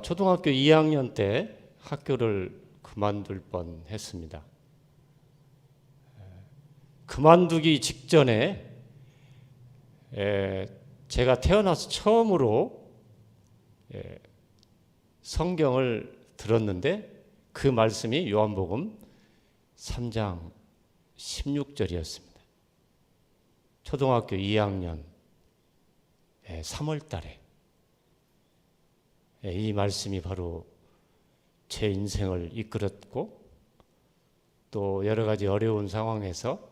초등학교 2학년 때 학교를 그만둘 뻔했습니다. 그만두기 직전에 제가 태어나서 처음으로 성경을 들었는데 그 말씀이 요한복음 3장 16절이었습니다. 초등학교 2학년 3월 달에 이 말씀이 바로 제 인생을 이끌었고 또 여러 가지 어려운 상황에서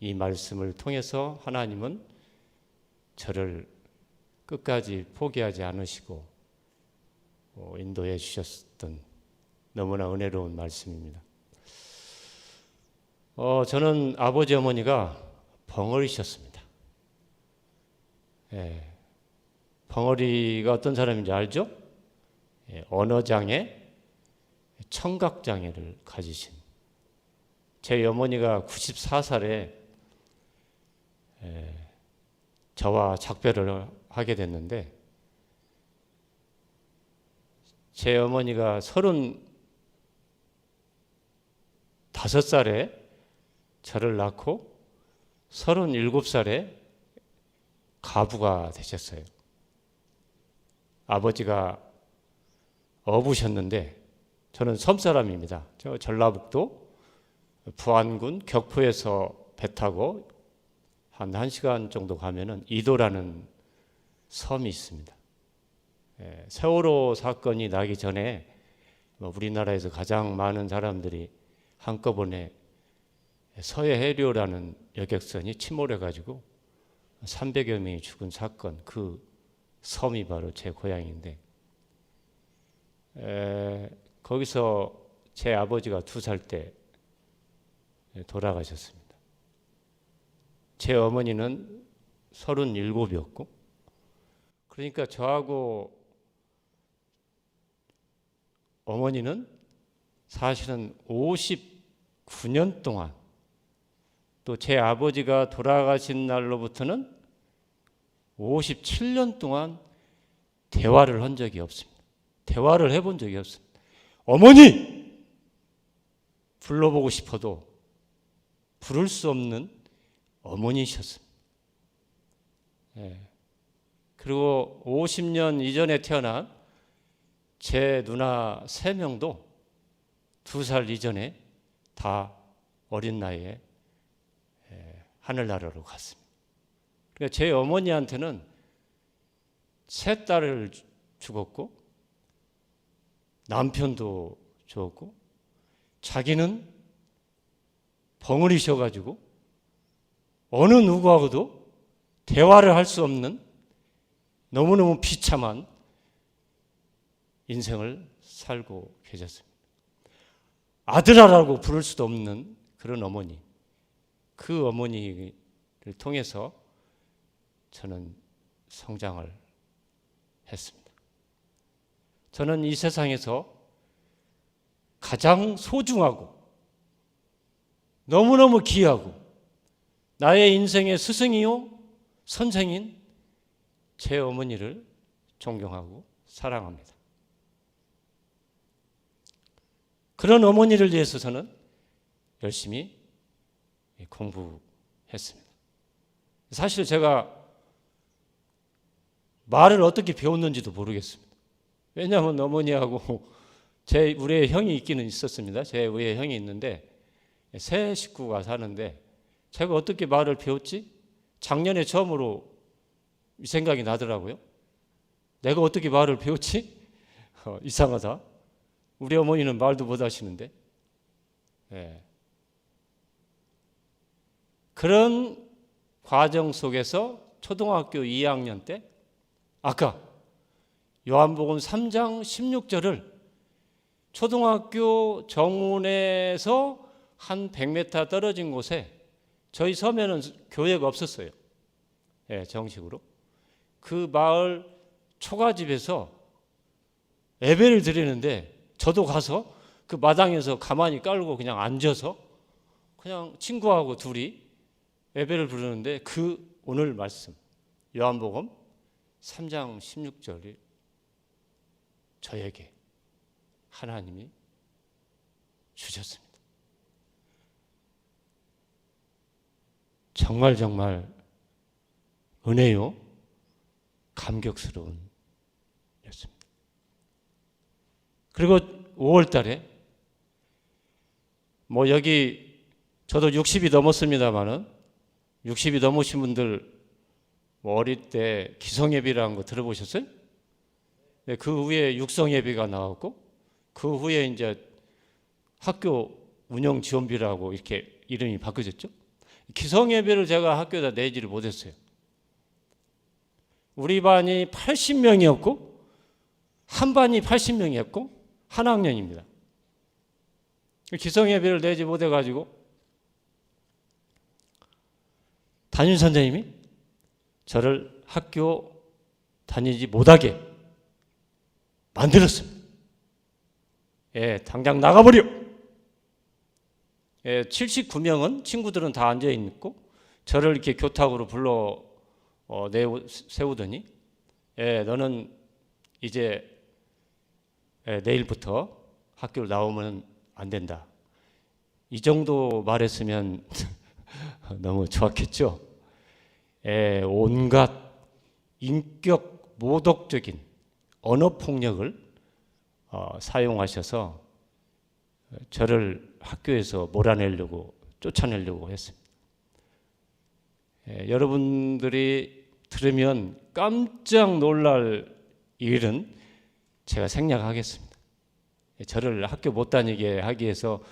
이 말씀을 통해서 하나님은 저를 끝까지 포기하지 않으시고 인도해 주셨던 너무나 은혜로운 말씀입니다. 저는 아버지 어머니가 벙어리셨습니다. 벙어리가 어떤 사람인지 알죠? 언어장애, 청각장애를 가지신 제 어머니가 94살에 저와 작별을 하게 됐는데 제 어머니가 35살에 저를 낳고 37살에 가부가 되셨어요. 아버지가 어부셨는데 저는 섬사람입니다. 저 전라북도 부안군 격포에서 배 타고 한 1시간 정도 가면은 이도라는 섬이 있습니다. 세월호 사건이 나기 전에 우리나라에서 가장 많은 사람들이 한꺼번에 서해해류라는 여객선이 침몰해가지고 300여 명이 죽은 사건, 그 섬이 바로 제 고향인데 거기서 제 아버지가 2살 때 돌아가셨습니다. 제 어머니는 37이었고 그러니까 저하고 어머니는 사실은 59년 동안 또 제 아버지가 돌아가신 날로부터는 57년 동안 대화를 한 적이 없습니다. 대화를 해본 적이 없습니다. 어머니! 불러보고 싶어도 부를 수 없는 어머니셨습니다. 그리고 50년 이전에 태어난 제 누나 3명도 2살 이전에 다 어린 나이에 하늘나라로 갔습니다. 그러니까 제 어머니한테는 3딸을 죽었고 남편도 죽었고 자기는 벙어리셔가지고 어느 누구하고도 대화를 할 수 없는 너무너무 비참한 인생을 살고 계셨습니다. 아들아라고 부를 수도 없는 그런 어머니, 그 어머니를 통해서 저는 성장을 했습니다. 저는 이 세상에서 가장 소중하고 너무너무 귀하고 나의 인생의 스승이요 선생인 제 어머니를 존경하고 사랑합니다. 그런 어머니를 위해서 저는 열심히 공부했습니다. 사실 제가 말을 어떻게 배웠는지도 모르겠습니다. 왜냐하면 어머니하고 제 우리의 형이 있기는 있었습니다. 제 위에 형이 있는데 세 식구가 사는데 제가 어떻게 말을 배웠지? 작년에 처음으로 이 생각이 나더라고요. 내가 어떻게 말을 배웠지? 이상하다. 우리 어머니는 말도 못 하시는데. 그런 과정 속에서 초등학교 2학년 때 아까 요한복음 3장 16절을 초등학교 정문에서 한 100m 떨어진 곳에 저희 섬에는 교회가 없었어요. 정식으로. 그 마을 초가집에서 예배를 드리는데 저도 가서 그 마당에서 가만히 깔고 그냥 앉아서 그냥 친구하고 둘이 예배를 부르는데 그 오늘 말씀 요한복음 3장 16절이 저에게 하나님이 주셨습니다. 정말 은혜요, 감격스러운 일이었습니다. 그리고 5월 달에 여기 저도 60이 넘었습니다만은 60이 넘으신 분들 어릴 때 기성예비라는 거 들어보셨어요? 네, 그 후에 육성예비가 나왔고 그 후에 이제 학교 운영 지원비라고 이렇게 이름이 바뀌어졌죠. 기성예배를 제가 학교에다 내지를 못했어요. 우리 반이 80명이었고 한 반이 80명이었고 한 학년입니다. 기성예배를 내지 못해가지고 담임 선생님이 저를 학교 다니지 못하게 만들었습니다. 당장 나가버려. 79명은 친구들은 다 앉아 있고 저를 이렇게 교탁으로 불러 세우더니 너는 이제 내일부터 학교를 나오면 안 된다. 이 정도 말했으면 너무 좋았겠죠. 온갖 인격 모독적인 언어 폭력을 사용하셔서 저를 학교에서 몰아내려고 쫓아내려고 했습니다. 여러분들이 들으면 깜짝 놀랄 일은 제가 생략하겠습니다. 저를 학교 못 다니게 하기 위해서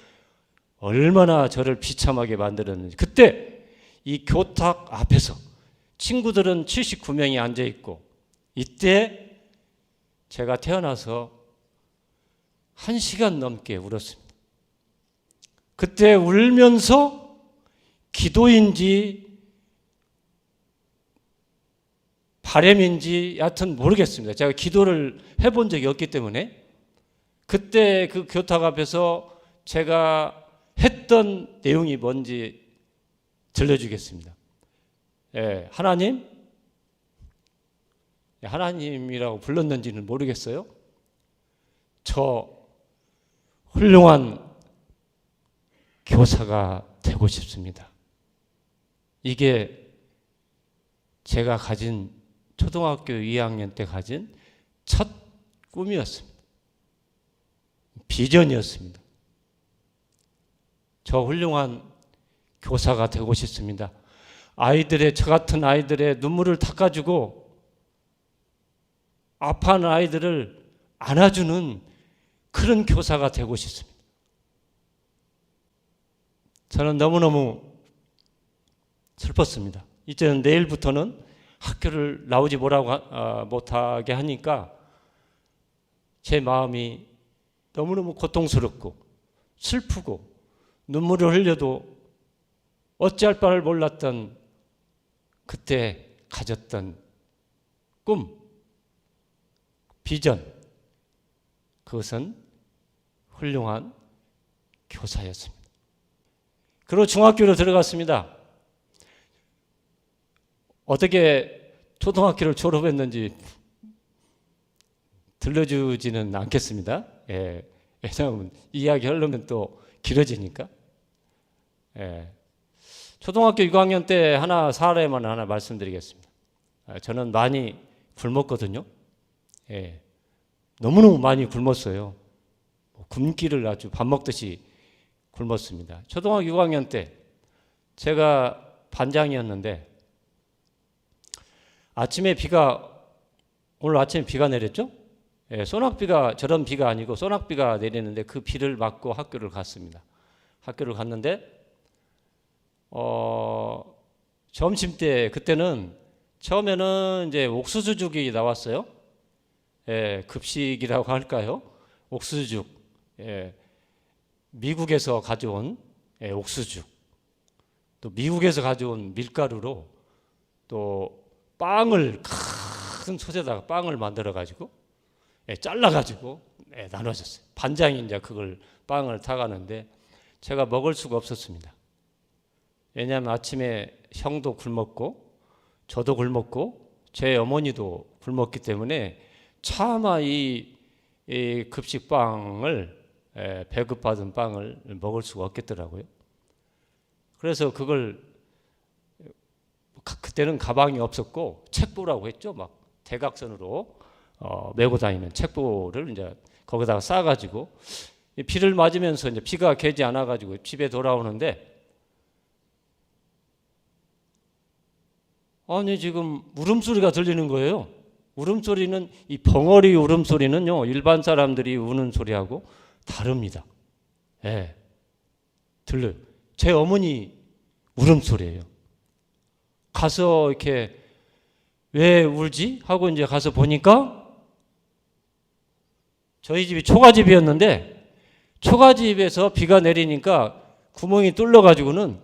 얼마나 저를 비참하게 만들었는지. 그때 이 교탁 앞에서 친구들은 79명이 앉아 있고 이때 제가 태어나서 1시간 넘게 울었습니다. 그때 울면서 기도인지 바램인지 여하튼 모르겠습니다. 제가 기도를 해본 적이 없기 때문에 그때 그 교탁 앞에서 제가 했던 내용이 뭔지 들려주겠습니다. 하나님이라고 불렀는지는 모르겠어요. 저 훌륭한 교사가 되고 싶습니다. 이게 제가 가진 초등학교 2학년 때 가진 첫 꿈이었습니다. 비전이었습니다. 저 훌륭한 교사가 되고 싶습니다. 저 같은 아이들의 눈물을 닦아주고 아파하는 아이들을 안아주는 그런 교사가 되고 싶습니다. 저는 너무너무 슬펐습니다. 이제는 내일부터는 학교를 나오지 못하게 하니까 제 마음이 너무너무 고통스럽고 슬프고 눈물을 흘려도 어찌할 바를 몰랐던 그때 가졌던 꿈, 비전, 그것은 훌륭한 교사였습니다. 그리고 중학교로 들어갔습니다. 어떻게 초등학교를 졸업했는지 들려주지는 않겠습니다. 왜냐하면 이야기 하려면 또 길어지니까. 초등학교 6학년 때 사례만 하나 말씀드리겠습니다. 저는 많이 굶었거든요. 너무너무 많이 굶었어요. 굶기를 아주 밥 먹듯이 굶었습니다. 초등학교 6학년 때 제가 반장이었는데 오늘 아침에 비가 내렸죠? 소낙비가 저런 비가 아니고 소낙비가 내리는데 그 비를 맞고 학교를 갔습니다. 학교를 갔는데 점심 때 그때는 처음에는 이제 옥수수죽이 나왔어요. 급식이라고 할까요? 옥수수죽. 미국에서 가져온 옥수수죽. 또 미국에서 가져온 밀가루로 또 빵을 큰 솥에다가 빵을 만들어 가지고 잘라 가지고 나눠줬어요. 반장이 이제 그걸 빵을 타가는데 제가 먹을 수가 없었습니다. 왜냐하면 아침에 형도 굶었고 저도 굶었고 제 어머니도 굶었기 때문에 차마 이 이 급식빵을 배급받은 빵을 먹을 수가 없겠더라고요. 그래서 그걸 그때는 가방이 없었고 책보라고 했죠. 막 대각선으로 메고 다니는 책보를 이제 거기다가 싸가지고 비를 맞으면서 이제 비가 개지 않아가지고 집에 돌아오는데 아니 지금 울음소리가 들리는 거예요. 울음소리는 이 벙어리 울음소리는요 일반 사람들이 우는 소리하고 다릅니다. 예, 들려요. 제 어머니 울음소리예요. 가서 이렇게 왜 울지? 하고 이제 가서 보니까 저희 집이 초가집이었는데 초가집에서 비가 내리니까 구멍이 뚫려가지고는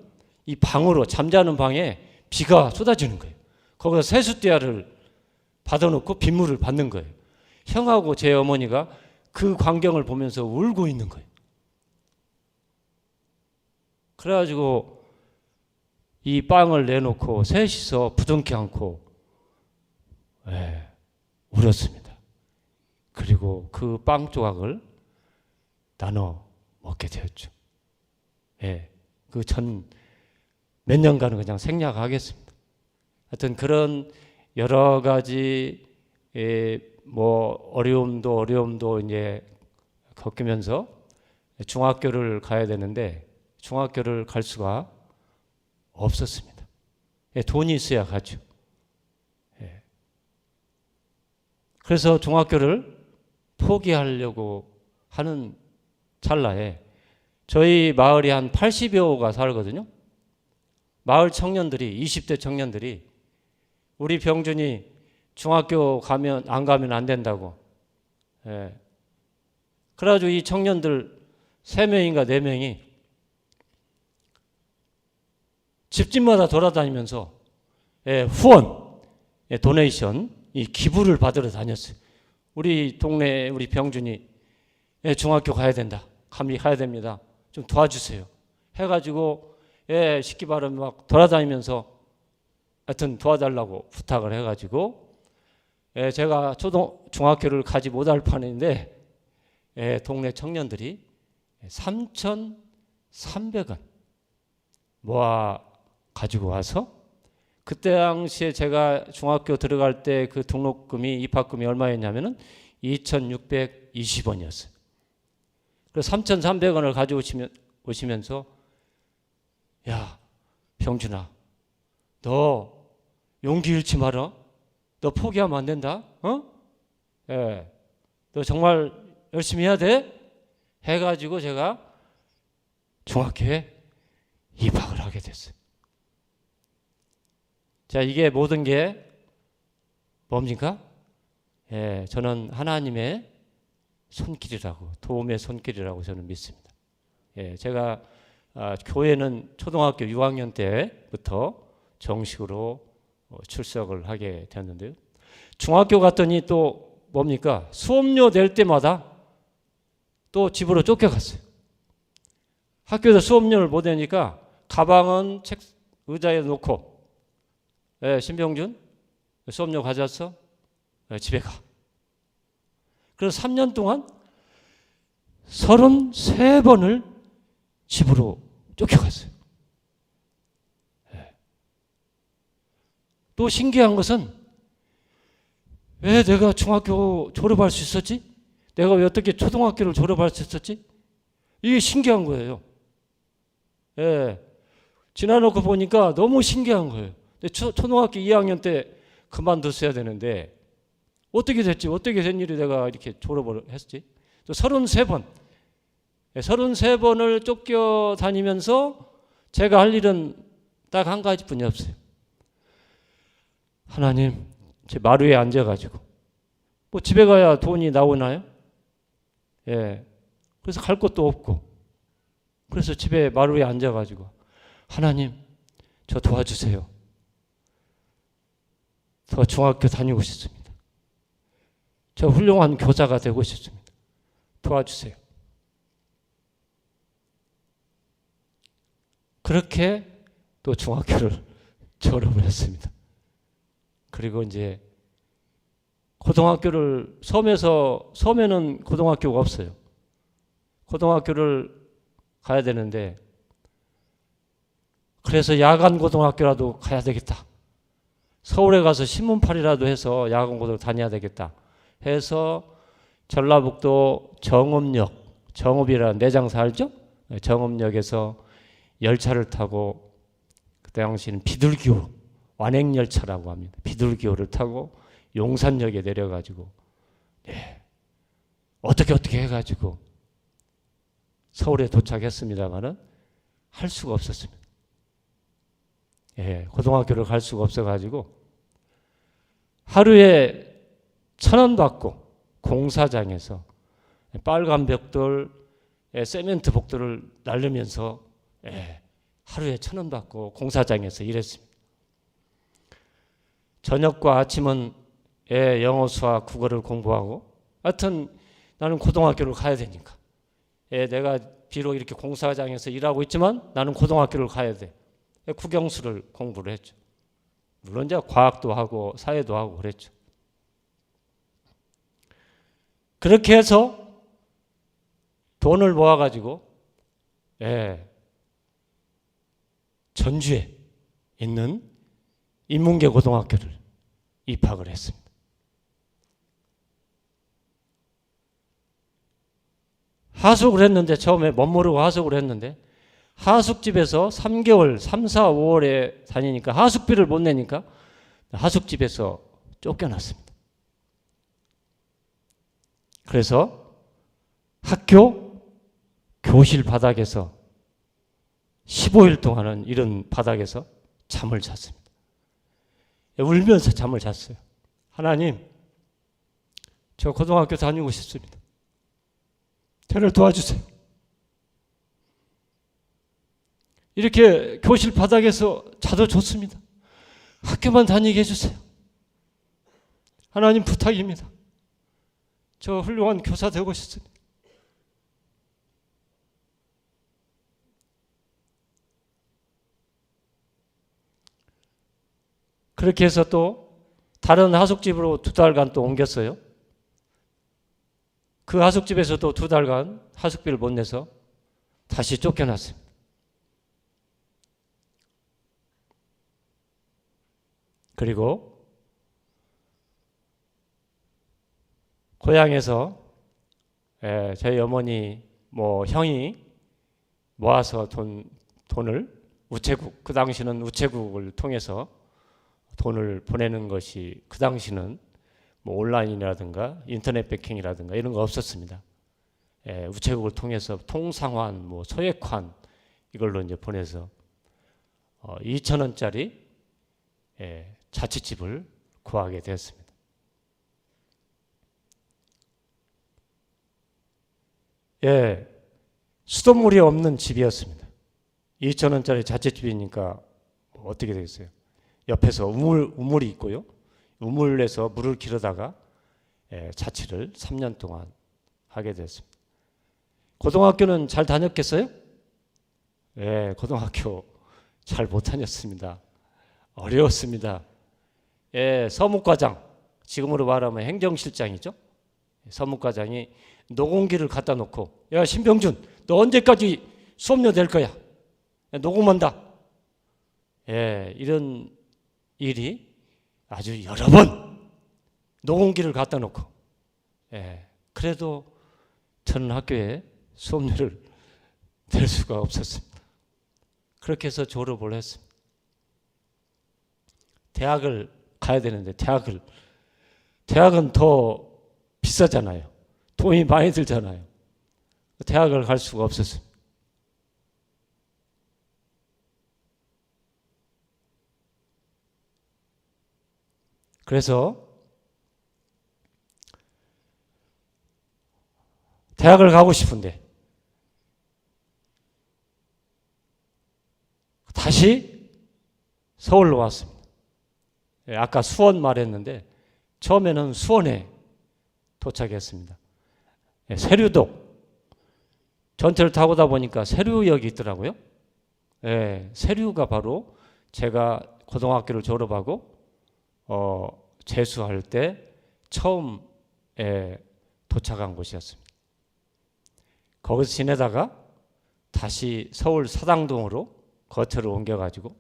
이 방으로 잠자는 방에 비가 쏟아지는 거예요. 거기서 세숫대야를 받아놓고 빗물을 받는 거예요. 형하고 제 어머니가 그 광경을 보면서 울고 있는 거예요. 그래가지고 이 빵을 내놓고 셋이서 부둥켜 안고 울었습니다. 그리고 그 빵 조각을 나눠 먹게 되었죠. 그 전 몇 년간은 그냥 생략하겠습니다. 하여튼 그런 여러 가지 뭐 어려움도 이제 겪으면서 중학교를 가야 되는데 중학교를 갈 수가 없었습니다. 돈이 있어야 가죠. 그래서 중학교를 포기하려고 하는 찰나에 저희 마을이 한 80여가 살거든요. 마을 청년들이 20대 청년들이 우리 병준이 중학교 안 가면 안 된다고. 그래가지고 이 청년들 3명인가 4명이 집집마다 돌아다니면서 후원, 도네이션, 이 기부를 받으러 다녔어요. 우리 동네 우리 병준이 중학교 가야 된다. 가야 됩니다. 좀 도와주세요. 해가지고 쉽게 말하면 막 돌아다니면서 하여튼 도와달라고 부탁을 해가지고 제가 중학교를 가지 못할 판인데 동네 청년들이 3,300원 모아 가지고 와서 그때 당시에 제가 중학교 들어갈 때 그 등록금이 입학금이 얼마였냐면은 2,620원이었어요. 그래서 3,300원을 가져오시면서 야 병준아 너 용기 잃지 마라. 너 포기하면 안 된다. 너 정말 열심히 해야 돼. 해가지고 제가 중학교에 입학을 하게 됐어요. 자, 이게 모든 게 뭡니까? 저는 하나님의 손길이라고, 도움의 손길이라고 저는 믿습니다. 제가 교회는 초등학교 6학년 때부터 정식으로 출석을 하게 되었는데요. 중학교 갔더니 또 뭡니까? 수업료 낼 때마다 또 집으로 쫓겨갔어요. 학교에서 수업료를 못 내니까 가방은 책 의자에 놓고 신병준 수업료 가져왔어? 집에 가. 그래서 3년 동안 33번을 집으로 쫓겨갔어요. 또 신기한 것은 왜 내가 중학교 졸업할 수 있었지? 내가 왜 어떻게 초등학교를 졸업할 수 있었지? 이게 신기한 거예요. 지나놓고 보니까 너무 신기한 거예요. 초등학교 2학년 때 그만뒀어야 되는데 어떻게 됐지? 어떻게 된 일이 내가 이렇게 졸업을 했지? 또 33번. 33번을 쫓겨다니면서 제가 할 일은 딱 한 가지뿐이 없어요. 하나님, 제 마루에 앉아가지고 뭐 집에 가야 돈이 나오나요? 그래서 갈 곳도 없고 그래서 집에 마루에 앉아가지고 하나님, 저 도와주세요. 저 중학교 다니고 싶습니다. 저 훌륭한 교사가 되고 싶습니다. 도와주세요. 그렇게 또 중학교를 졸업을 했습니다. 그리고 이제 고등학교를 섬에는 고등학교가 없어요. 고등학교를 가야 되는데 그래서 야간 고등학교라도 가야 되겠다. 서울에 가서 신문팔이라도 해서 야간 고등학교 다녀야 되겠다 해서 전라북도 정읍역, 정읍이라는 내장사 알죠? 정읍역에서 열차를 타고 그 당시는 비둘기호, 완행열차라고 합니다. 비둘기호를 타고 용산역에 내려가지고 어떻게 해가지고 서울에 도착했습니다마는 할 수가 없었습니다. 고등학교를 갈 수가 없어가지고 하루에 1,000원 받고 공사장에서 빨간 벽돌, 세멘트 복도를 날르면서 하루에 1,000원 받고 공사장에서 일했습니다. 저녁과 아침은 영어, 수학, 국어를 공부하고 하여튼 나는 고등학교를 가야 되니까 내가 비록 이렇게 공사장에서 일하고 있지만 나는 고등학교를 가야 돼. 국영수를 공부를 했죠. 물론 이제 과학도 하고 사회도 하고 그랬죠. 그렇게 해서 돈을 모아가지고 전주에 있는 인문계 고등학교를 입학을 했습니다. 하숙을 했는데 처음에 멋모르고 하숙을 했는데 하숙집에서 3개월, 3, 4, 5월에 다니니까 하숙비를 못 내니까 하숙집에서 쫓겨났습니다. 그래서 학교 교실 바닥에서 15일 동안은 이런 바닥에서 잠을 잤습니다. 울면서 잠을 잤어요. 하나님, 저 고등학교 다니고 싶습니다. 저를 도와주세요. 이렇게 교실 바닥에서 자도 좋습니다. 학교만 다니게 해주세요. 하나님 부탁입니다. 저 훌륭한 교사 되고 싶습니다. 그렇게 해서 또 다른 하숙집으로 2달간 또 옮겼어요. 그 하숙집에서도 2달간 하숙비를 못 내서 다시 쫓겨났습니다. 그리고 고향에서 저희 어머니 형이 모아서 돈을 우체국, 그 당시는 우체국을 통해서 돈을 보내는 것이 그 당시는 온라인이라든가 인터넷 배킹이라든가 이런 거 없었습니다. 우체국을 통해서 통상환, 소액환 이걸로 이제 보내서 2,000원짜리 자취집을 구하게 되었습니다. 수돗물이 없는 집이었습니다. 2,000원짜리 자취집이니까 어떻게 되겠어요? 옆에서 우물이 있고요. 우물에서 물을 기르다가 자취를 3년 동안 하게 됐습니다. 고등학교는 잘 다녔겠어요? 고등학교 잘 못 다녔습니다. 어려웠습니다. 서무과장, 지금으로 말하면 행정실장이죠. 서무과장이 녹음기를 갖다 놓고 야 신병준 너 언제까지 수업료 낼 거야? 녹음한다. 이런 일이 아주 여러 번 녹음기를 갖다 놓고 그래도 저는 학교에 수업료를 낼 수가 없었습니다. 그렇게 해서 졸업을 했습니다. 대학을 가야 되는데 대학은 더 비싸잖아요. 돈이 많이 들잖아요. 대학을 갈 수가 없었습니다. 그래서 대학을 가고 싶은데 다시 서울로 왔습니다. 아까 수원 말했는데 처음에는 수원에 도착했습니다. 세류동 전철을 타고다 보니까 세류역이 있더라고요. 세류가 바로 제가 고등학교를 졸업하고 재수할 때 처음 도착한 곳이었습니다. 거기서 지내다가 다시 서울 사당동으로 거처를 옮겨가지고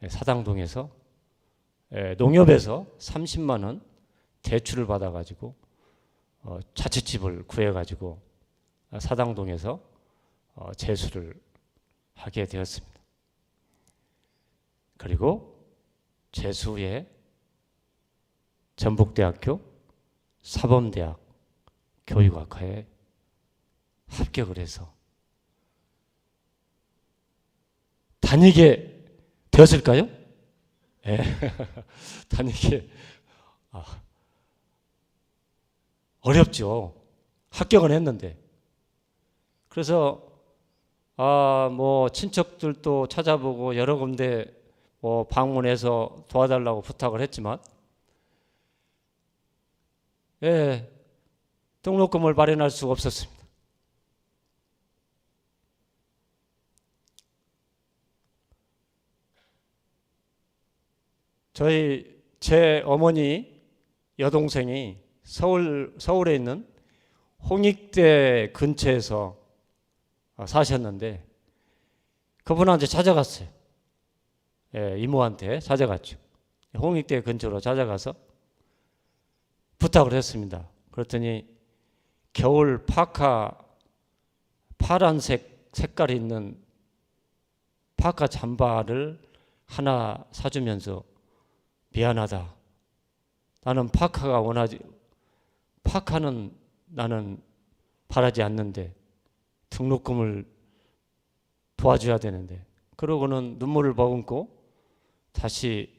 사당동에서 농협에서 30만 원 대출을 받아가지고 자취집을 구해가지고 사당동에서 재수를 하게 되었습니다. 그리고 재수 후에 전북대학교 사범대학 교육학과에 합격을 해서 다니게 되었을까요? 네. 다니게 어렵죠. 합격은 했는데. 그래서 뭐 친척들도 찾아보고 여러 군데 뭐 방문해서 도와달라고 부탁을 했지만 등록금을 마련할 수가 없었습니다. 제 어머니 여동생이 서울에 있는 홍익대 근처에서 사셨는데 그분한테 찾아갔어요. 이모한테 찾아갔죠. 홍익대 근처로 찾아가서 부탁을 했습니다. 그랬더니 겨울 파카 파란색 색깔이 있는 파카 잠바를 하나 사주면서 미안하다. 나는 파카는 나는 바라지 않는데 등록금을 도와줘야 되는데 그러고는 눈물을 머금고 다시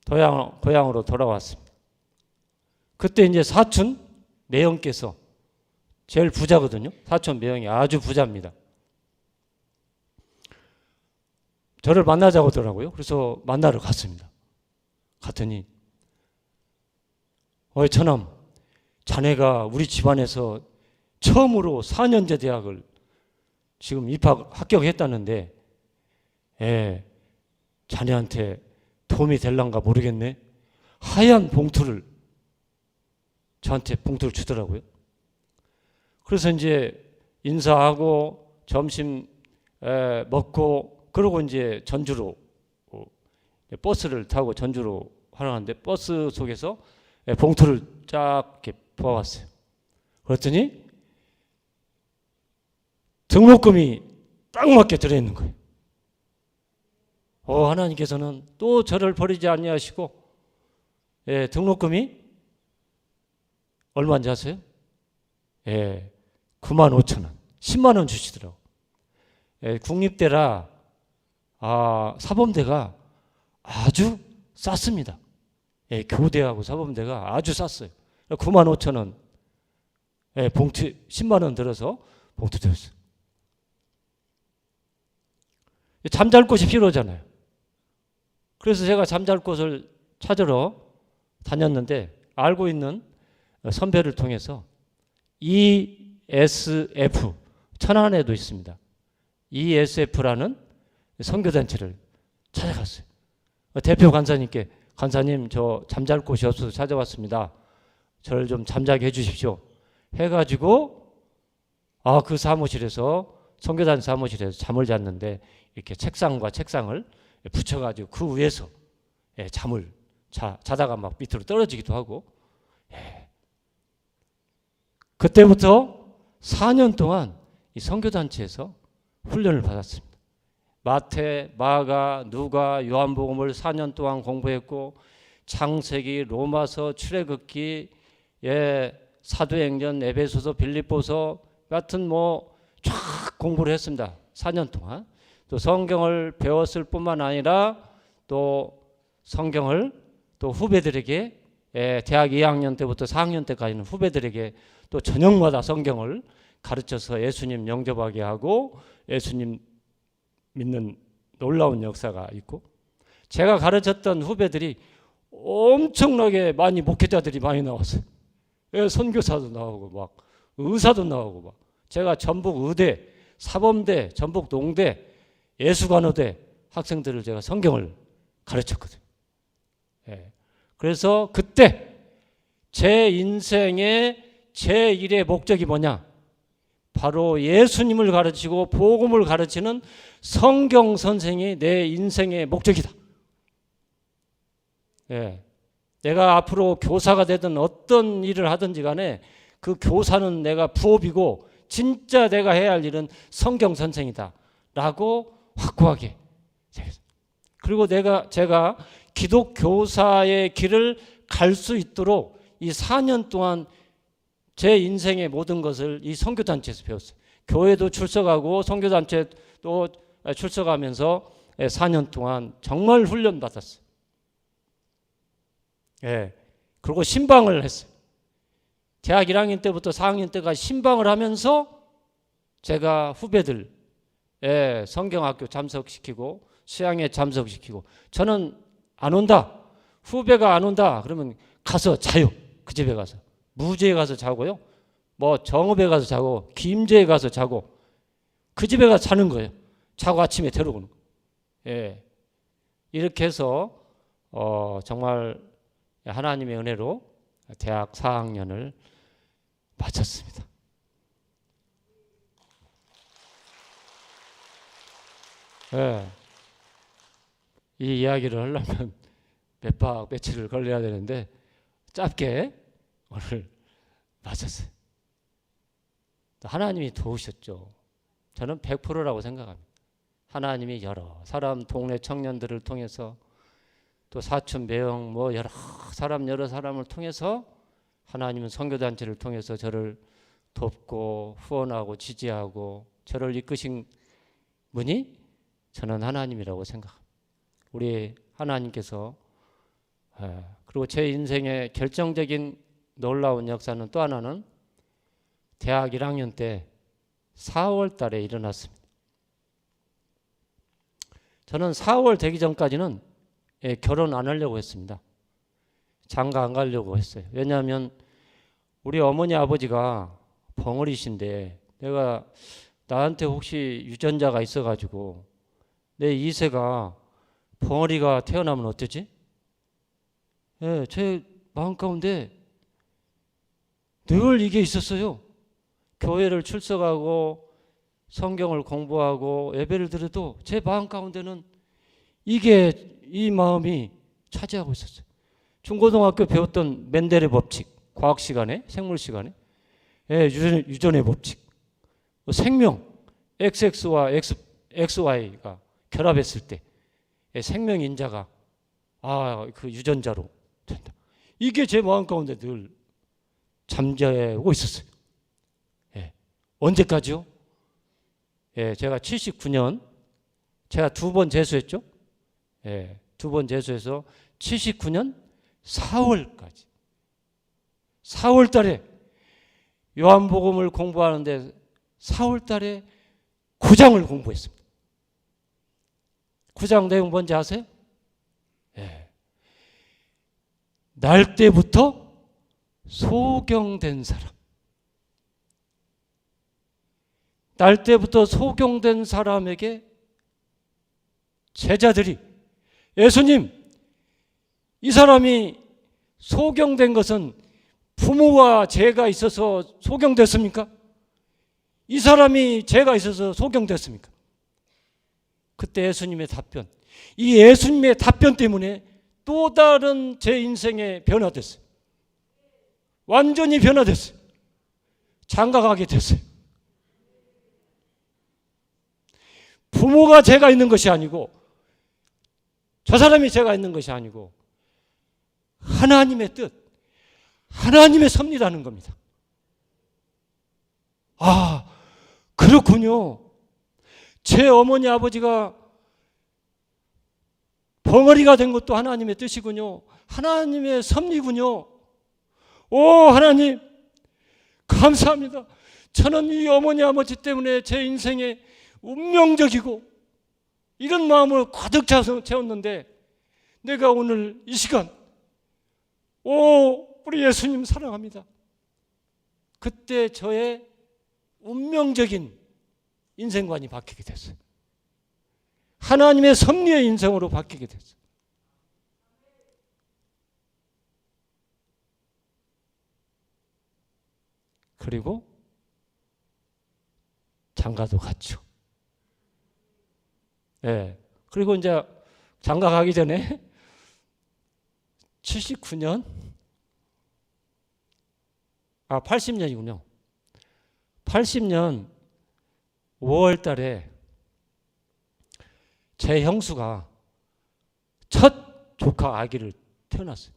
고향으로 돌아왔습니다. 그때 이제 사촌 매형께서 제일 부자거든요. 사촌 매형이 아주 부자입니다. 저를 만나자고 하더라고요. 그래서 만나러 갔습니다. 갔더니 처남, 자네가 우리 집안에서 처음으로 4년제 대학을 지금 합격했다는데 자네한테 도움이 될란가 모르겠네. 하얀 봉투를 저한테 봉투를 주더라고요. 그래서 이제 인사하고 점심 먹고 그러고 이제 전주로 버스를 타고 전주로 하려는데 버스 속에서 봉투를 쫙 이렇게 보아왔어요. 그랬더니 등록금이 딱 맞게 들어있는 거예요. 하나님께서는 또 저를 버리지 아니하시고 등록금이 얼마인지 아세요? 95,000원 10만 원 주시더라고. 국립대라 사범대가 아주 쌌습니다. 교대하고 사범대가 아주 쌌어요. 95,000원 봉투 10만 원 들어서 봉투 들었어요. 잠잘 곳이 필요하잖아요. 그래서 제가 잠잘 곳을 찾으러 다녔는데 알고 있는 선배를 통해서 ESF 천안에도 있습니다. ESF라는 선교단체를 찾아갔어요. 대표 간사님께 간사님 저 잠잘 곳이 없어서 찾아왔습니다. 저를 좀 잠자게 해주십시오. 해가지고 그 사무실에서 선교단 사무실에서 잠을 잤는데 이렇게 책상과 책상을 붙여가지고 그 위에서 잠을 자다가 막 밑으로 떨어지기도 하고 그때부터 4년 동안 이 선교단체에서 훈련을 받았습니다. 마태, 마가, 누가, 요한복음을 4년 동안 공부했고 창세기, 로마서, 출애굽기, 사도행전, 에베소서, 빌립보서 같은 쫙 공부를 했습니다. 4년 동안. 또 성경을 배웠을 뿐만 아니라 또 성경을 또 후배들에게 대학 2학년 때부터 4학년 때까지는 후배들에게 또 저녁마다 성경을 가르쳐서 예수님 영접하게 하고 예수님 믿는 놀라운 역사가 있고 제가 가르쳤던 후배들이 엄청나게 많이 목회자들이 많이 나왔어요. 선교사도 나오고 막 의사도 나오고 막 제가 전북 의대, 사범대, 전북 농대, 예수관호대 학생들을 제가 성경을 가르쳤거든요. 예. 그래서 그때 제 인생의 제1의 목적이 뭐냐? 바로 예수님을 가르치고 복음을 가르치는 성경 선생이 내 인생의 목적이다. 예. 내가 앞으로 교사가 되든 어떤 일을 하든지 간에 그 교사는 내가 부업이고 진짜 내가 해야 할 일은 성경 선생이다 라고 확고하게 생겼습니다. 그리고 제가 기독 교사의 길을 갈 수 있도록 이 4년 동안 제 인생의 모든 것을 이 선교단체에서 배웠어요. 교회도 출석하고 선교단체도 출석하면서 4년 동안 정말 훈련받았어요. 예. 그리고 신방을 했어요. 대학 1학년 때부터 4학년 때까지 신방을 하면서 제가 후배들 성경학교 참석시키고 수양회 참석시키고, 저는 안 온다, 후배가 안 온다 그러면 가서 자요. 그 집에 가서 무제에 가서 자고요, 뭐 정읍에 가서 자고 김제에 가서 자고 그 집에 가서 자는 거예요. 자고 아침에 데려오는 거예요. 예. 이렇게 해서 정말 하나님의 은혜로 대학 4학년을 마쳤습니다. 예. 이 이야기를 하려면 몇 박 며칠을 걸려야 되는데 짧게 오늘 마쳤어요. 하나님이 도우셨죠. 저는 100%라고 생각합니다. 하나님이 여러 사람, 동네 청년들을 통해서 또 사촌 매형 뭐 여러 사람을 통해서 하나님은 선교단체를 통해서 저를 돕고 후원하고 지지하고 저를 이끄신 분이 저는 하나님이라고 생각합니다. 우리 하나님께서, 그리고 제 인생의 결정적인 놀라운 역사는 또 하나는 대학 1학년 때 4월 달에 일어났습니다. 저는 4월 되기 전까지는 결혼 안 하려고 했습니다. 장가 안 가려고 했어요. 왜냐하면 우리 어머니 아버지가 벙어리신데 내가 나한테 혹시 유전자가 있어가지고 내 2세가 벙어리가 태어나면 어쩌지? 예, 제 마음 가운데 늘 이게 있었어요. 교회를 출석하고 성경을 공부하고 예배를 드려도 제 마음 가운데는 이 마음이 차지하고 있었어요. 중고등학교 배웠던 멘델의 법칙, 과학 시간에, 생물 시간에, 유전의 법칙, 생명, XX와 XY가 결합했을 때 생명 인자가 그 유전자로 된다. 이게 제 마음 가운데 늘 잠재우고 있었어요. 언제까지요? 제가 79년 제가 2번 재수했죠. 2번 재수해서 79년 4월까지 4월 달에 요한복음을 공부하는데 4월 달에 9장을 공부했습니다. 9장 내용 뭔지 아세요? 날 때부터 소경된 사람. 날 때부터 소경된 사람에게 제자들이, 예수님, 이 사람이 소경된 것은 부모와 죄가 있어서 소경됐습니까? 이 사람이 죄가 있어서 소경됐습니까? 그때 예수님의 답변, 이 예수님의 답변 때문에 또 다른 제 인생에 변화됐어요. 완전히 변화됐어요. 장가가게 됐어요. 부모가 죄가 있는 것이 아니고 저 사람이 죄가 있는 것이 아니고 하나님의 뜻, 하나님의 섭리라는 겁니다. 그렇군요. 제 어머니 아버지가 벙어리가 된 것도 하나님의 뜻이군요. 하나님의 섭리군요. 하나님 감사합니다. 저는 이 어머니 아버지 때문에 제 인생에 운명적이고 이런 마음을 가득 채웠는데 내가 오늘 이 시간 우리 예수님 사랑합니다. 그때 저의 운명적인 인생관이 바뀌게 됐어요. 하나님의 섭리의 인생으로 바뀌게 됐어요. 그리고 장가도 갔죠. 예. 그리고 이제 장가 가기 전에 79년, 80년이군요. 80년 5월 달에 제 형수가 첫 조카 아기를 태어났어요.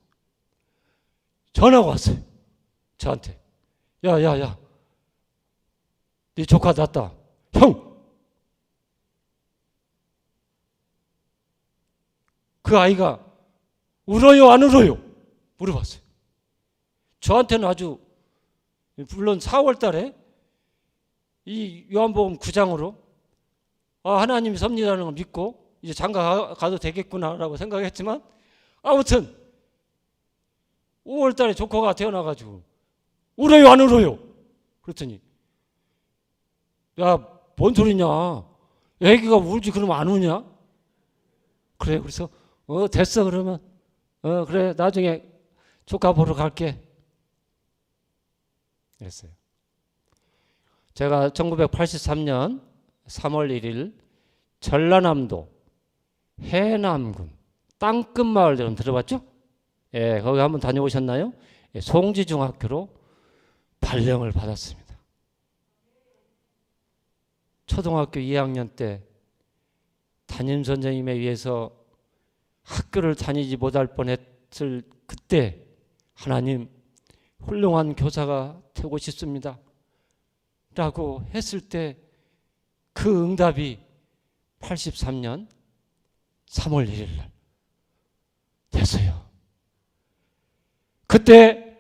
전화가 왔어요. 저한테. 야, 네 조카 낳았다. 형! 그 아이가 울어요, 안 울어요? 물어봤어요. 저한테는 아주, 물론 4월 달에 이 요한복음 9장으로 하나님이 섭리라는 걸 믿고 이제 장가 가도 되겠구나라고 생각했지만, 아무튼 5월 달에 조카가 태어나가지고 울어요, 안 울어요? 그랬더니, 야, 뭔 소리냐? 애기가 울지 그러면 안 우냐? 그래, 그래서 됐어 그러면 그래, 나중에 조카 보러 갈게 그랬어요. 제가 1983년 3월 1일 전라남도 해남군 땅끝마을 여러분 들어봤죠? 예, 거기 한번 다녀오셨나요? 예, 송지중학교로 발령을 받았습니다. 초등학교 2학년 때 담임선생님에 의해서 학교를 다니지 못할 뻔했을 그때 하나님 훌륭한 교사가 되고 싶습니다 라고 했을 때 그 응답이 83년 3월 1일 날 됐어요. 그때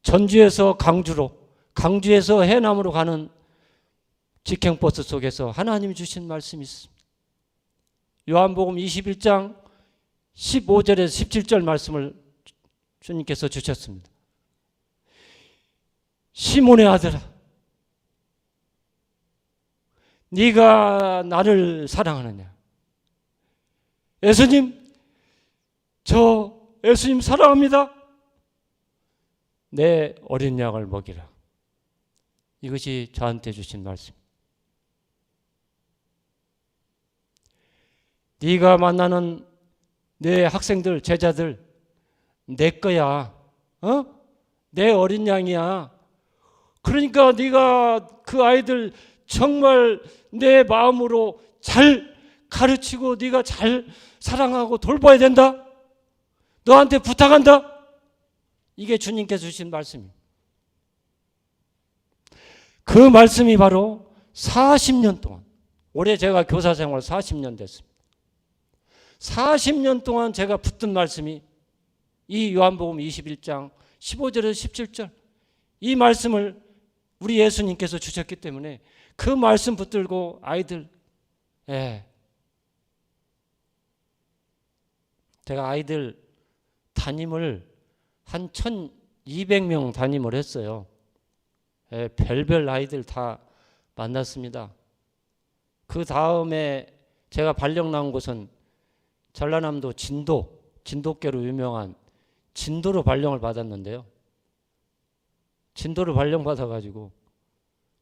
전주에서 강주로, 강주에서 해남으로 가는 직행버스 속에서 하나님이 주신 말씀이 있습니다. 요한복음 21장 15절에서 17절 말씀을 주님께서 주셨습니다. 시몬의 아들아, 네가 나를 사랑하느냐? 예수님, 저 예수님 사랑합니다. 내 어린 양을 먹이라. 이것이 저한테 주신 말씀. 네가 만나는 내 학생들, 제자들 내 거야. 내 어린 양이야. 그러니까 네가 그 아이들 정말 내 마음으로 잘 가르치고 네가 잘 사랑하고 돌봐야 된다. 너한테 부탁한다. 이게 주님께서 주신 말씀입니다. 그 말씀이 바로 40년 동안, 올해 제가 교사 생활 40년 됐습니다. 40년 동안 제가 붙든 말씀이 이 요한복음 21장 15절에서 17절 이 말씀을 우리 예수님께서 주셨기 때문에 그 말씀 붙들고 아이들, 제가 아이들 담임을 한 1200명 담임을 했어요. 별별 아이들 다 만났습니다. 그 다음에 제가 발령 나온 곳은 전라남도 진도교로 유명한 진도로 발령을 받았는데요. 진도로 발령 받아가지고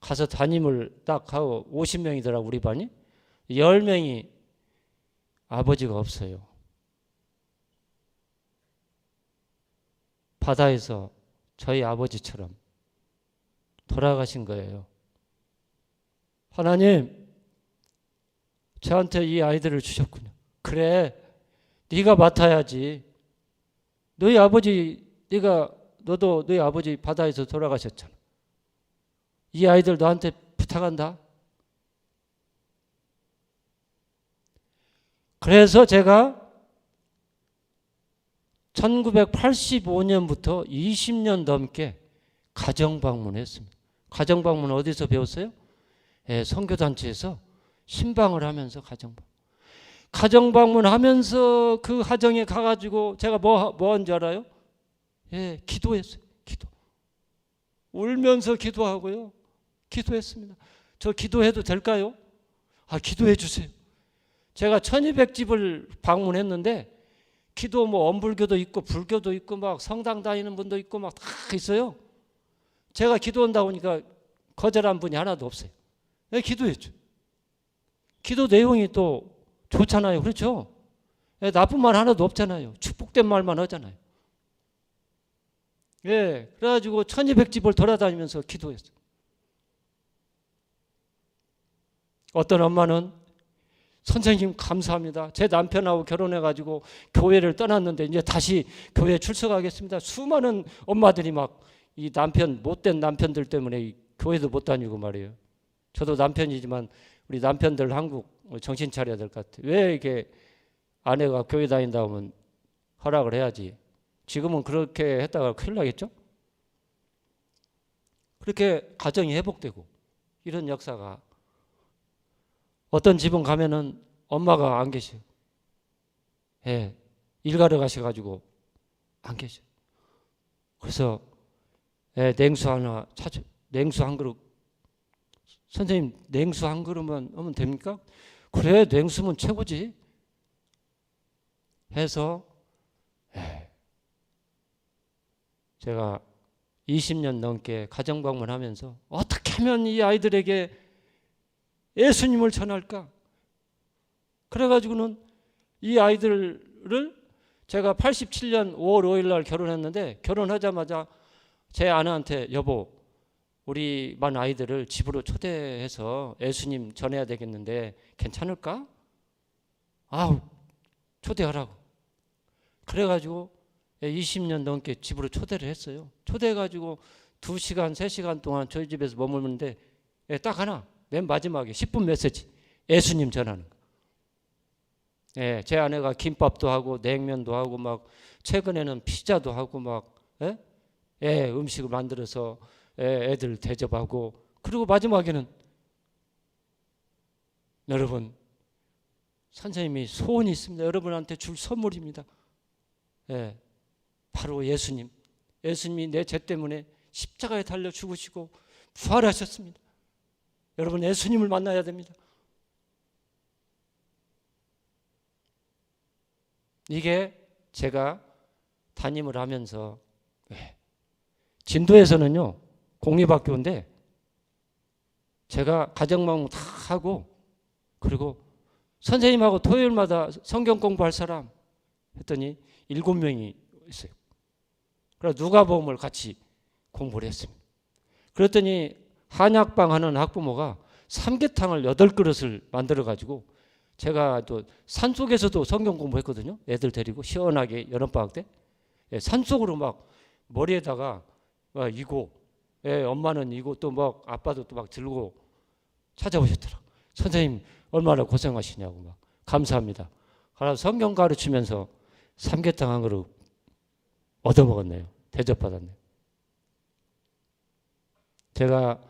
가서 담임을 딱 하고 50명이더라고 우리 반이. 10명이 아버지가 없어요. 바다에서 저희 아버지처럼 돌아가신 거예요. 하나님, 저한테 이 아이들을 주셨군요. 그래, 네가 맡아야지. 너희 아버지, 너도 너희 아버지 바다에서 돌아가셨잖아. 이 아이들 너한테 부탁한다. 그래서 제가 1985년부터 20년 넘게 가정방문했습니다. 가정방문 어디서 배웠어요? 선교단체에서 신방을 하면서 가정방문하면서 그 가정에 가가지고 제가 뭐 한 줄 알아요? 기도했어요. 기도. 울면서 기도하고요. 기도했습니다. 저 기도해도 될까요? 기도해 주세요. 제가 1200집을 방문했는데 기도 뭐 엄불교도 있고 불교도 있고 막 성당 다니는 분도 있고 막 다 있어요. 제가 기도한다고 하니까 거절한 분이 하나도 없어요. 네, 기도했죠. 기도 내용이 또 좋잖아요. 그렇죠? 네, 나쁜 말 하나도 없잖아요. 축복된 말만 하잖아요. 예, 그래가지고 1200집을 돌아다니면서 기도했어요. 어떤 엄마는 선생님 감사합니다. 제 남편하고 결혼해가지고 교회를 떠났는데 이제 다시 교회에 출석하겠습니다. 수많은 엄마들이 막 이 남편, 못된 남편들 때문에 교회도 못 다니고 말이에요. 저도 남편이지만 우리 남편들 한국 정신 차려야 될 것 같아요. 왜 이렇게 아내가 교회 다닌다 하면 허락을 해야지. 지금은 그렇게 했다가 큰일 나겠죠? 그렇게 가정이 회복되고 이런 역사가 어떤 집은 가면은 엄마가 안 계셔요. 예, 일 가러 가셔가지고 안 계셔요. 그래서 예, 냉수 하나 찾아, 냉수 한 그릇. 선생님 냉수 한 그릇만 하면 됩니까? 그래, 냉수면 최고지. 해서 예, 제가 20년 넘게 가정 방문하면서 어떻게 하면 이 아이들에게 예수님을 전할까? 그래가지고는 이 아이들을 제가 87년 5월 5일 날 결혼했는데 결혼하자마자 제 아내한테 여보 우리 반 아이들을 집으로 초대해서 예수님 전해야 되겠는데 괜찮을까? 아우 초대하라고. 그래가지고 20년 넘게 집으로 초대를 했어요. 초대해가지고 2시간 3시간 동안 저희 집에서 머물는데 딱 하나 맨 마지막에 10분 메시지 예수님 전하는 거. 예, 제 아내가 김밥도 하고 냉면도 하고 막 최근에는 피자도 하고 막 음식을 만들어서 애들 대접하고 그리고 마지막에는 여러분 선생님이 소원이 있습니다. 여러분한테 줄 선물입니다. 예, 바로 예수님. 예수님이 내 죄 때문에 십자가에 달려 죽으시고 부활하셨습니다. 여러분 예수님을 만나야 됩니다. 이게 제가 담임을 하면서 진도에서는요 공립학교인데 제가 가정방문 다 하고 그리고 선생님하고 토요일마다 성경 공부할 사람 했더니 7명이 있어요. 그래서 누가복음을 같이 공부를 했습니다. 그랬더니 한약방 하는 학부모가 삼계탕을 8그릇을 만들어 가지고 제가 또 산속에서도 성경 공부했거든요. 애들 데리고 시원하게 여름방학 때 산속으로 막 머리에다가 이고 엄마는 이고 또 막 아빠도 또 막 들고 찾아오셨더라고요. 선생님 얼마나 고생하시냐고 막 감사합니다. 그래서 성경 가르치면서 삼계탕 한 그릇 얻어먹었네요. 대접받았네요. 제가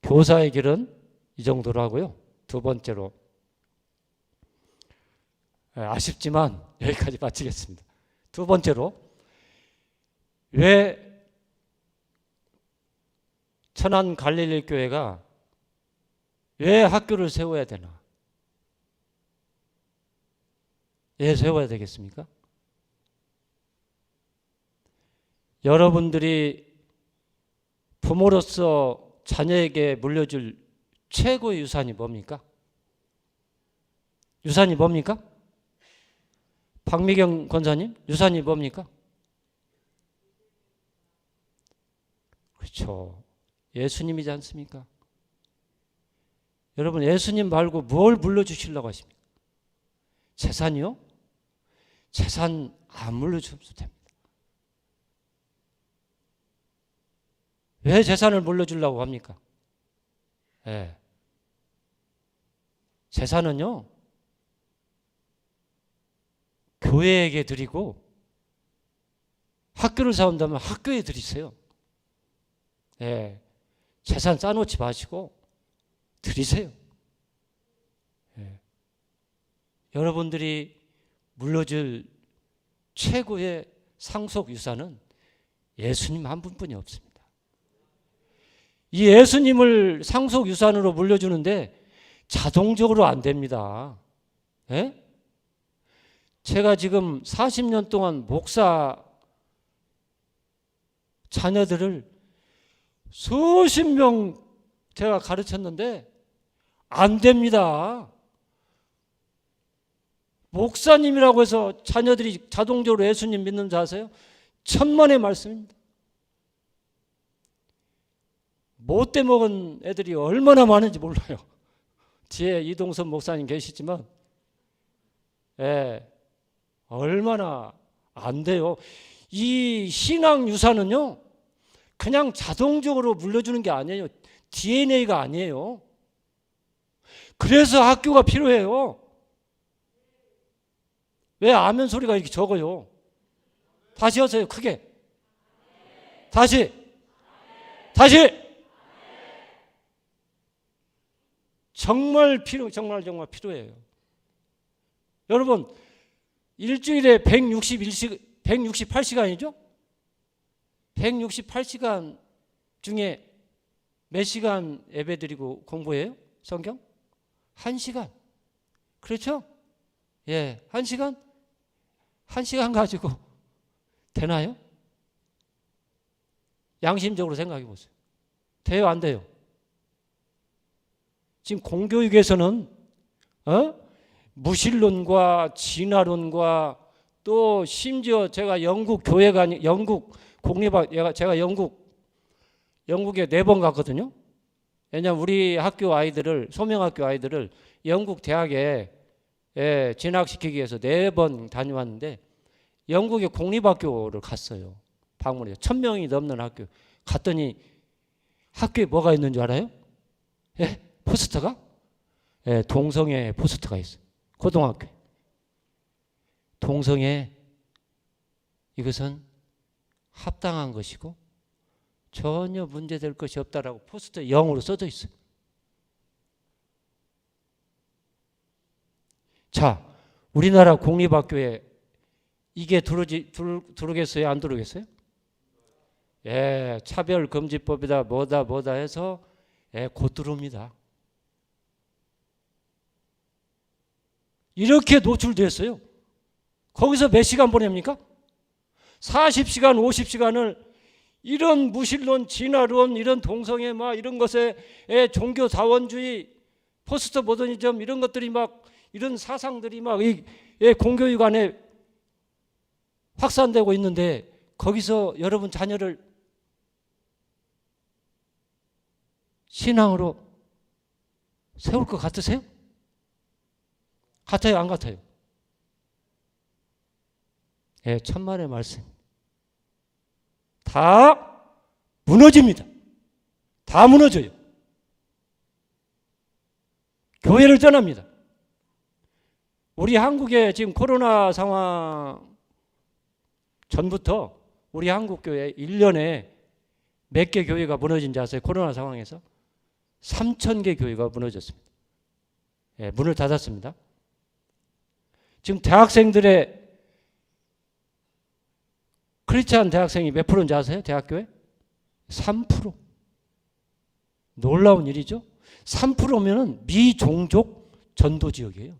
교사의 길은 이 정도로 하고요. 두 번째로 아쉽지만 여기까지 마치겠습니다. 두 번째로 왜 천안 갈릴리 교회가 왜 학교를 세워야 되나? 왜 세워야 되겠습니까? 여러분들이 부모로서 자녀에게 물려줄 최고의 유산이 뭡니까? 유산이 뭡니까? 박미경 권사님, 유산이 뭡니까? 그렇죠. 예수님이지 않습니까? 여러분 예수님 말고 뭘 물려주시려고 하십니까? 재산이요? 재산 안 물려주셔도 됩니다. 왜 재산을 물려주려고 합니까? 재산은요 교회에게 드리고 학교를 사온다면 학교에 드리세요. 재산 쌓아놓지 마시고 드리세요. 여러분들이 물려줄 최고의 상속 유산은 예수님 한 분뿐이 없습니다. 이 예수님을 상속 유산으로 물려주는데 자동적으로 안 됩니다. 제가 지금 40년 동안 목사 자녀들을 수십 명 제가 가르쳤는데 안 됩니다. 목사님이라고 해서 자녀들이 자동적으로 예수님 믿는 줄 아세요? 천만의 말씀입니다. 못돼 먹은 애들이 얼마나 많은지 몰라요. 뒤에 이동선 목사님 계시지만 얼마나 안 돼요. 이 신앙 유산은요, 그냥 자동적으로 물려주는 게 아니에요. DNA가 아니에요. 그래서 학교가 필요해요. 왜 아멘 소리가 이렇게 적어요? 다시 하세요. 크게. 다시. 정말 필요해요. 여러분, 일주일에 168시간이죠? 168시간 중에 몇 시간 예배드리고 공부해요? 성경? 1시간. 그렇죠? 1시간? 1시간 가지고 되나요? 양심적으로 생각해 보세요. 돼요, 안 돼요? 지금 공교육에서는 무신론과 진화론과 또 심지어 제가 영국 교회가 영국 공립학 제가 영국에 4번 갔거든요. 왜냐하면 우리 학교 아이들을 소명학교 아이들을 영국 대학에 진학시키기 위해서 4번 다녀왔는데 영국의 공립학교를 갔어요. 방문해서 1000명이 넘는 학교 갔더니 학교에 뭐가 있는 줄 알아요? 포스터가? 동성애 포스터가 있어요. 고등학교. 동성애 이것은 합당한 것이고 전혀 문제될 것이 없다라고 포스터에 영어로 써져 있어요. 자, 우리나라 공립학교에 이게 들어오겠어요? 안 들어오겠어요? 차별금지법이다 뭐다 해서 곧 들어옵니다. 이렇게 노출됐어요. 거기서 몇 시간 보냅니까? 40시간, 50시간을 이런 무신론, 진화론, 이런 동성애 막 이런 것에 종교 자원주의, 포스트 모더니즘 이런 것들이 막 이런 사상들이 막 공교육 안에 확산되고 있는데 거기서 여러분 자녀를 신앙으로 세울 것 같으세요? 같아요, 안 같아요? 천만의 말씀. 다 무너집니다. 다 무너져요. 교회를 떠납니다. 우리 한국의 지금 코로나 상황 전부터 우리 한국 교회 1년에 몇 개 교회가 무너진지 아세요? 코로나 상황에서 3,000개 교회가 무너졌습니다. 문을 닫았습니다. 지금 대학생들의 크리스찬 대학생이 몇 프로인지 아세요? 대학교에? 3%. 놀라운 일이죠. 3%면은 미종족 전도 지역이에요.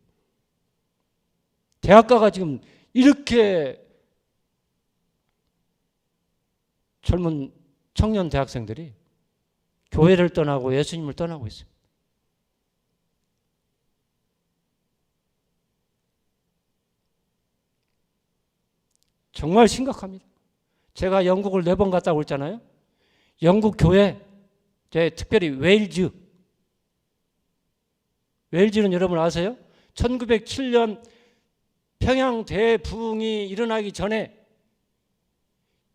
대학가가 지금 이렇게 젊은 청년 대학생들이 교회를 떠나고 예수님을 떠나고 있습니다. 정말 심각합니다. 제가 영국을 4번 갔다 오잖아요. 영국 교회, 특별히 웨일즈는 여러분 아세요? 1907년 평양 대부흥이 일어나기 전에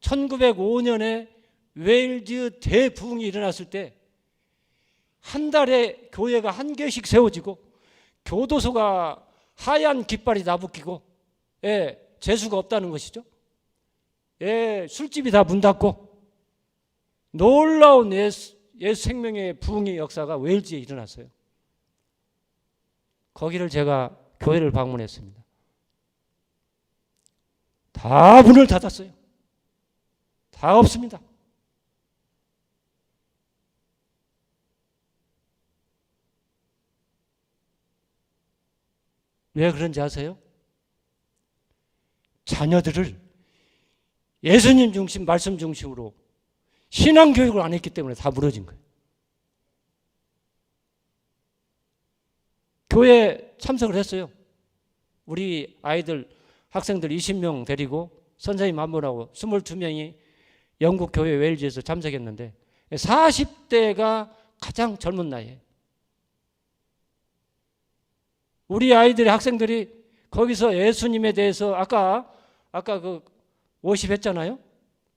1905년에 웨일즈 대부흥이 일어났을 때 한 달에 교회가 1개씩 세워지고 교도소가 하얀 깃발이 나부끼고 재수가 없다는 것이죠. 술집이 다 문 닫고 놀라운 예수 생명의 부흥의 역사가 웨일즈에 일어났어요. 거기를 제가 교회를 방문했습니다. 다 문을 닫았어요. 다 없습니다. 왜 그런지 아세요? 자녀들을 예수님 중심, 말씀 중심으로 신앙교육을 안 했기 때문에 다 무너진 거예요. 교회 참석을 했어요. 우리 아이들, 학생들 20명 데리고 선생님 한 분하고 22명이 영국 교회 웨일즈에서 참석했는데 40대가 가장 젊은 나이에 우리 아이들의 학생들이 거기서 예수님에 대해서 아까 그 50 했잖아요.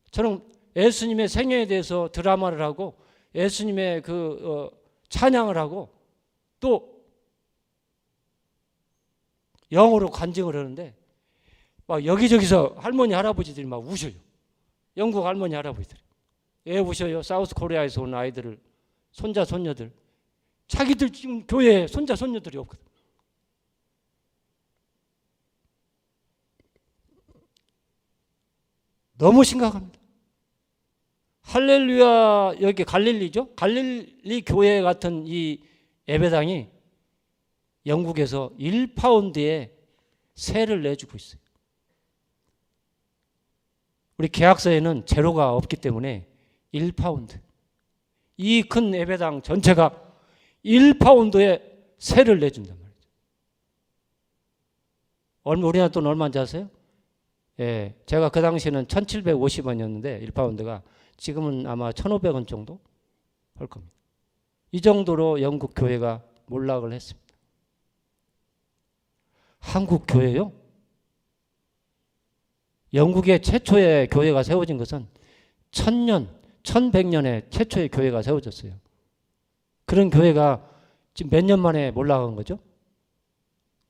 저는 예수님의 생애에 대해서 드라마를 하고 예수님의 찬양을 하고 또 영어로 간증을 하는데 막 여기저기서 할머니 할아버지들이 막 우셔요. 영국 할머니 할아버지들이. 왜 우셔요? 사우스 코리아에서 온 아이들을, 손자 손녀들. 자기들 지금 교회에 손자 손녀들이 없거든. 너무 심각합니다. 할렐루야, 여기 갈릴리죠? 갈릴리 교회 같은 이 예배당이 영국에서 1파운드에 세를 내주고 있어요. 우리 계약서에는 제로가 없기 때문에 1파운드. 이 큰 예배당 전체가 1파운드에 세를 내준단 말이죠. 우리나라 돈 얼마인지 아세요? 예, 제가 그 당시에는 1750원이었는데 1파운드가 지금은 아마 1500원 정도 할 겁니다. 이 정도로 영국 교회가 몰락을 했습니다. 한국 교회요? 영국의 최초의 교회가 세워진 것은 1100년에 최초의 교회가 세워졌어요. 그런 교회가 지금 몇 년 만에 몰락한 거죠?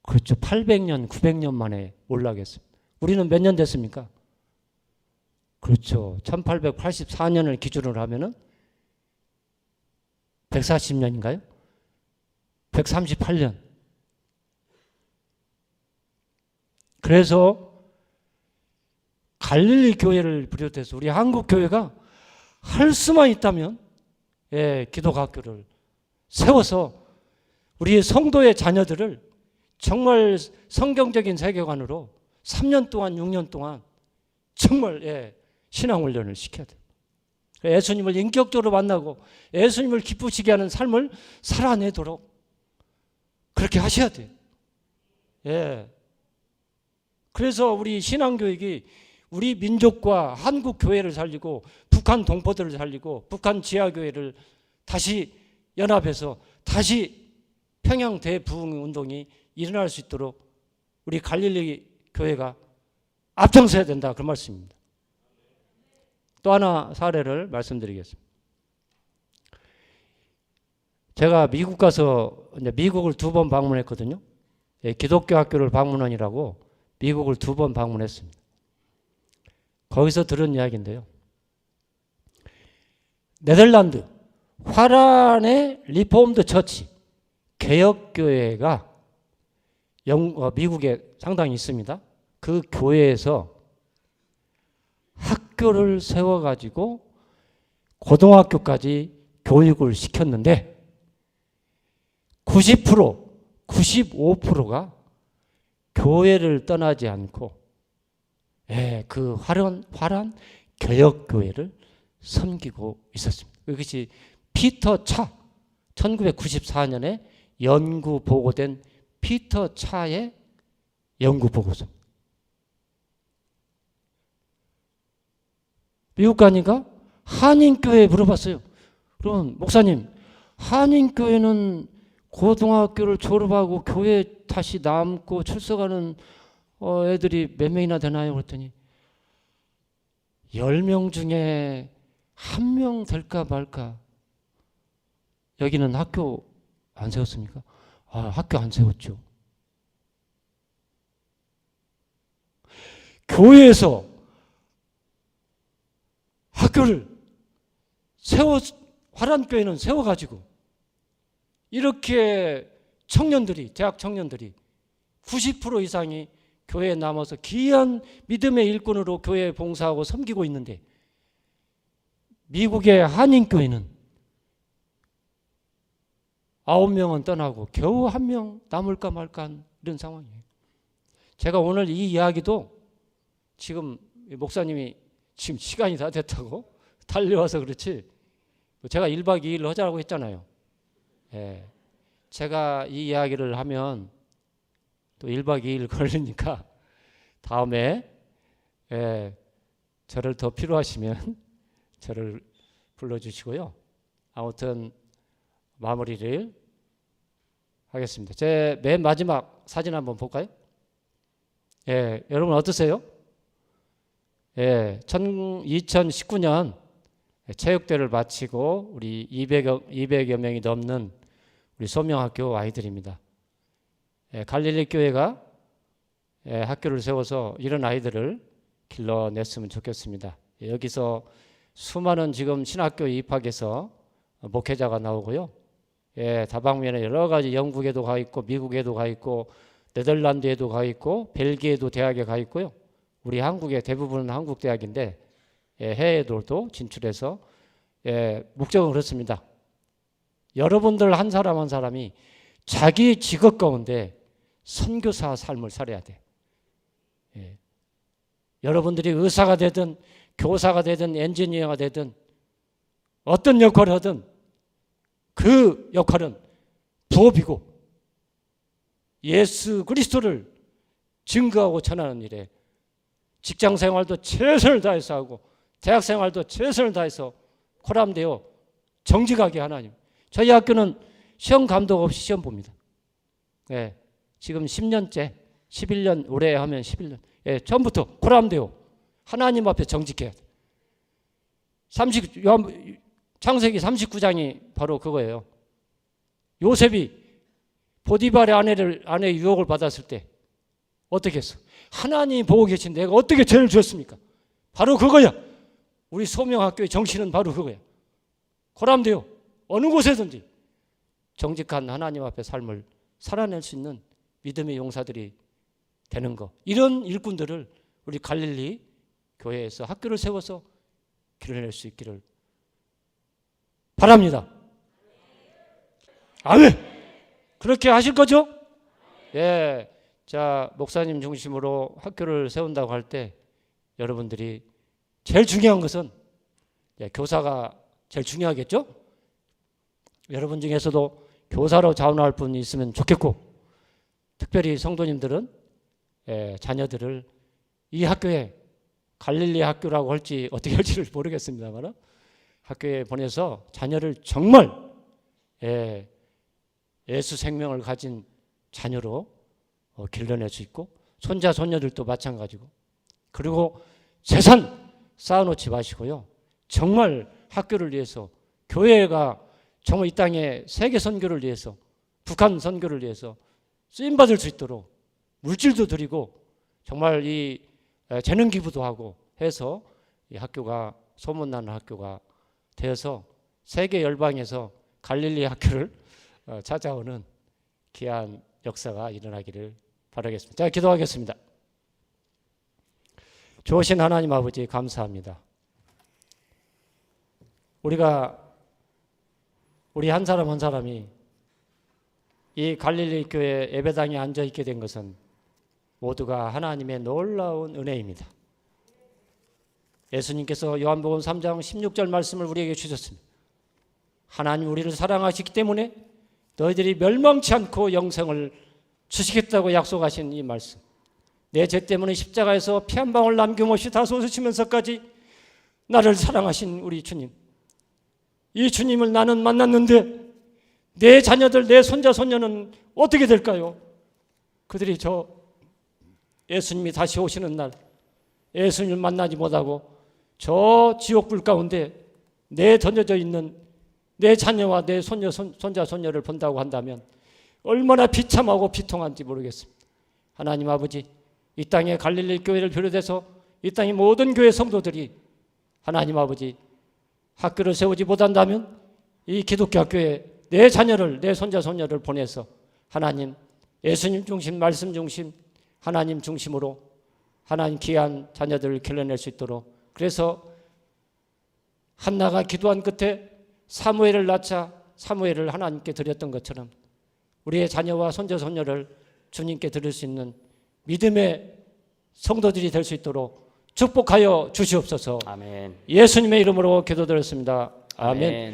그렇죠. 800년, 900년 만에 몰락했습니다. 우리는 몇 년 됐습니까? 그렇죠. 1884년을 기준으로 하면은 140년인가요? 138년. 그래서 갈릴리 교회를 비롯해서 우리 한국 교회가 할 수만 있다면 기독 학교를 세워서 우리 성도의 자녀들을 정말 성경적인 세계관으로 3년 동안 6년 동안 정말 신앙훈련을 시켜야 돼요. 예수님을 인격적으로 만나고 예수님을 기쁘시게 하는 삶을 살아내도록 그렇게 하셔야 돼요. 그래서 우리 신앙교육이 우리 민족과 한국 교회를 살리고 북한 동포들을 살리고 북한 지하교회를 다시 연합해서 다시 평양 대부흥 운동이 일어날 수 있도록 우리 갈릴리 교회가 앞장서야 된다, 그 말씀입니다. 또 하나 사례를 말씀드리겠습니다. 제가 미국 가서 미국을 2번 방문했거든요. 기독교 학교를 방문하느라고 미국을 2번 방문했습니다. 거기서 들은 이야기인데요. 네덜란드 화란의 리폼드 처치 개혁교회가 미국에 상당히 있습니다. 그 교회에서 학교를 세워가지고 고등학교까지 교육을 시켰는데 90%, 95%가 교회를 떠나지 않고 그 화란 개혁교회를 섬기고 있었습니다. 그것이 피터 차, 1994년에 연구 보고된 피터 차의 연구 보고서입니다. 미국 가니까 한인교회에 물어봤어요. 그럼 목사님, 한인교회는 고등학교를 졸업하고 교회에 다시 남고 출석하는 애들이 몇 명이나 되나요? 그랬더니 10명 중에 1명 될까 말까. 여기는 학교 안 세웠습니까? 학교 안 세웠죠. 교회에서 학교를 화란교회는 세워가지고 이렇게 청년들이, 대학 청년들이 90% 이상이 교회에 남아서 귀한 믿음의 일꾼으로 교회에 봉사하고 섬기고 있는데 미국의 한인교회는 9명은 떠나고 겨우 1명 남을까 말까 이런 상황이에요. 제가 오늘 이 이야기도 지금 목사님이 지금 시간이 다 됐다고 달려와서 그렇지. 제가 1박 2일 하자고 했잖아요. 예. 제가 이 이야기를 하면 또 1박 2일 걸리니까 다음에 저를 더 필요하시면 저를 불러주시고요. 아무튼 마무리를 하겠습니다. 제 맨 마지막 사진 한번 볼까요? 여러분 어떠세요? 2019년 체육대회를 마치고 우리 200여 명이 넘는 우리 소명학교 아이들입니다. 갈릴리 교회가 학교를 세워서 이런 아이들을 길러냈으면 좋겠습니다. 여기서 수많은 지금 신학교에 입학해서 목회자가 나오고요. 다방면에 여러 가지 영국에도 가 있고 미국에도 가 있고 네덜란드에도 가 있고 벨기에도 대학에 가 있고요. 우리 한국의 대부분은 한국 대학인데 해외에도 진출해서 목적은 그렇습니다. 여러분들 한 사람 한 사람이 자기 직업 가운데 선교사 삶을 살아야 돼. 여러분들이 의사가 되든 교사가 되든 엔지니어가 되든 어떤 역할을 하든 그 역할은 부업이고 예수 그리스도를 증거하고 전하는 일에 직장 생활도 최선을 다해서 하고 대학 생활도 최선을 다해서 코람되어 정직하게 하나님. 저희 학교는 시험 감독 없이 시험 봅니다. 지금 10년째 11년 올해 하면 11년 처음부터 코람되어 하나님 앞에 정직해야 돼. 창세기 39장이 바로 그거예요. 요셉이 보디발의 아내의 유혹을 받았을 때 어떻게 했어? 하나님이 보고 계신 내가 어떻게 죄를 지었습니까? 바로 그거야. 우리 소명학교의 정신은 바로 그거야. 고람되어 어느 곳에든지 정직한 하나님 앞에 삶을 살아낼 수 있는 믿음의 용사들이 되는 거. 이런 일꾼들을 우리 갈릴리 교회에서 학교를 세워서 길러낼 수 있기를 바랍니다. 아멘. 그렇게 하실 거죠? 자, 목사님 중심으로 학교를 세운다고 할 때 여러분들이 제일 중요한 것은 교사가 제일 중요하겠죠? 여러분 중에서도 교사로 자원할 분이 있으면 좋겠고, 특별히 성도님들은 자녀들을 이 학교에 갈릴리 학교라고 할지 어떻게 할지를 모르겠습니다만 학교에 보내서 자녀를 정말 예수 생명을 가진 자녀로 길러낼 수 있고, 손자 손녀들도 마찬가지고, 그리고 재산 쌓아놓지 마시고요. 정말 학교를 위해서, 교회가 정말 이 땅에 세계 선교를 위해서, 북한 선교를 위해서 쓰임받을 수 있도록 물질도 드리고 정말 이 재능 기부도 하고 해서 이 학교가 소문나는 학교가 되어서 세계 열방에서 갈릴리 학교를 찾아오는 귀한 역사가 일어나기를 바라겠습니다. 자, 기도하겠습니다. 좋으신 하나님 아버지 감사합니다. 우리 한 사람 한 사람이 이 갈릴리 교회 예배당에 앉아 있게 된 것은 모두가 하나님의 놀라운 은혜입니다. 예수님께서 요한복음 3장 16절 말씀을 우리에게 주셨습니다. 하나님 우리를 사랑하시기 때문에 너희들이 멸망치 않고 영생을 주시겠다고 약속하신 이 말씀. 내 죄 때문에 십자가에서 피 한 방울 남김없이 다 쏟으시면서까지 나를 사랑하신 우리 주님. 이 주님을 나는 만났는데 내 자녀들, 내 손자, 손녀는 어떻게 될까요? 그들이 예수님이 다시 오시는 날 예수님을 만나지 못하고 저 지옥불 가운데 던져져 있는 내 자녀와 내 손자, 손녀를 본다고 한다면 얼마나 비참하고 비통한지 모르겠습니다. 하나님 아버지, 이 땅의 갈릴리 교회를 비롯해서 이 땅의 모든 교회 성도들이 하나님 아버지 학교를 세우지 못한다면 이 기독교 학교에 내 자녀를, 내 손자, 손녀를 보내서 하나님, 예수님 중심, 말씀 중심, 하나님 중심으로 하나님 귀한 자녀들을 길러낼 수 있도록, 그래서 한나가 기도한 끝에 사무엘을 낳자 사무엘을 하나님께 드렸던 것처럼 우리의 자녀와 손자, 손녀를 주님께 드릴 수 있는 믿음의 성도들이 될 수 있도록 축복하여 주시옵소서. 아멘. 예수님의 이름으로 기도드렸습니다. 아멘. 아멘.